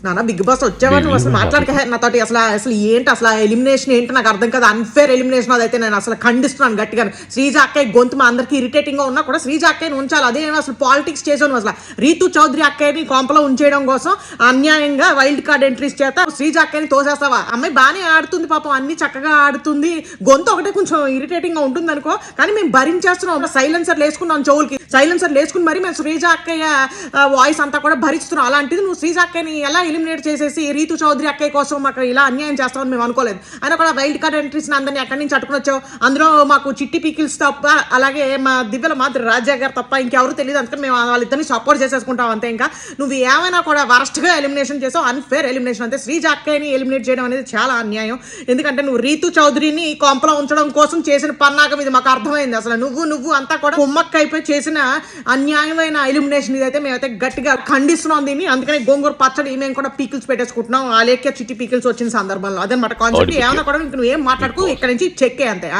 నాన్న big boss వచ్చేవారు నువ్వు అసలు మాట్లాడక నాతోటి అసలు ఏంటి అసలు ఎలిమినేషన్ ఏంటి నాకు అర్థం కదా. అన్ఫేర్ ఎలిమినేషన్ అదైతే నేను అసలు ఖండిస్తున్నాను గట్టిగా. శ్రీజ అక్కయ్య గొంతు మా అందరికి ఇరిటేటింగ్ గా ఉన్నా కూడా శ్రీజ అక్కయ్యని ఉంచాలి. అదే అసలు పాలిటిక్స్ చేసాను. అసలు రీతు చౌదరి అక్కయ్యని కొంపలో ఉంచేయడం కోసం అన్యాయంగా వైల్డ్ కార్డ్ ఎంట్రీస్ చేత శ్రీజ అక్కయ్యని తోసేస్తావా? అమ్మాయి బాగానే ఆడుతుంది పాపం, అన్ని చక్కగా ఆడుతుంది. గొంతు ఒకటే కొంచెం ఇరిటేటింగ్ గా ఉంటుంది అనుకో, కానీ మేము భరించేస్తున్నాం. సైలెన్సర్ వేసుకున్నాం చెవులకి, సైలెన్సర్ వేసుకుని మరి మేము శ్రీజ అక్కయ్య వాయిస్ అంతా కూడా భరిస్తున్నాం. అలాంటిది నువ్వు శ్రీజ అక్కయ్యని ఎలా ఎలిమినేట్ చేసేసి రీతు చౌదరి అక్కయ్య కోసం మాకు ఇలా అన్యాయం చేస్తామని మేము అనుకోలేదు. అయినా కూడా వైల్డ్ కార్డ్ ఎంట్రీస్ అందరినీ ఎక్కడి నుంచి అట్టుకుని వచ్చావు. అందులో మాకు చిట్టి పీకిల్స్ తప్ప, అలాగే మా దివ్యల మాదిరి రాజా గారు తప్ప ఇంకెవరు తెలియదు. అందుకని మేము వాళ్ళిద్దరిని సపోర్ట్ చేసేసుకుంటాం అంతే. ఇంకా నువ్వు ఏమైనా కూడా వరస్ట్ గా ఎలిమినేషన్ చేసావు, అన్ఫేర్ ఎలిమినేషన్. అంతే శ్రీజ అక్కయ్యని ఎలిమినేట్ చేయడం అనేది చాలా అన్యాయం. ఎందుకంటే నువ్వు రీతు చౌదరిని కొంపలో ఉంచడం కోసం చేసిన పన్నాగం ఇది మాకు అర్థమైంది. అసలు నువ్వు అంతా కూడా కుమ్మక్క అయిపోయి చేసిన అన్యాయమైన ఎలిమినేషన్ ఇదైతే మేమైతే గట్టిగా ఖండిస్తున్నాం దీన్ని. అందుకని గోంగూర పచ్చడి మేము కూడా పీకిల్స్ పెట్టేసుకుంటున్నాం. ఆ లేఖ్య చిట్టి పీకిల్స్ వచ్చిన సందర్భంలో అదనమాట కాన్సెప్ట్. ఏమన్నా కూడా నువ్వు ఏం మాట్లాడుకో, ఇక్కడ నుంచి చెక్కే అంతే.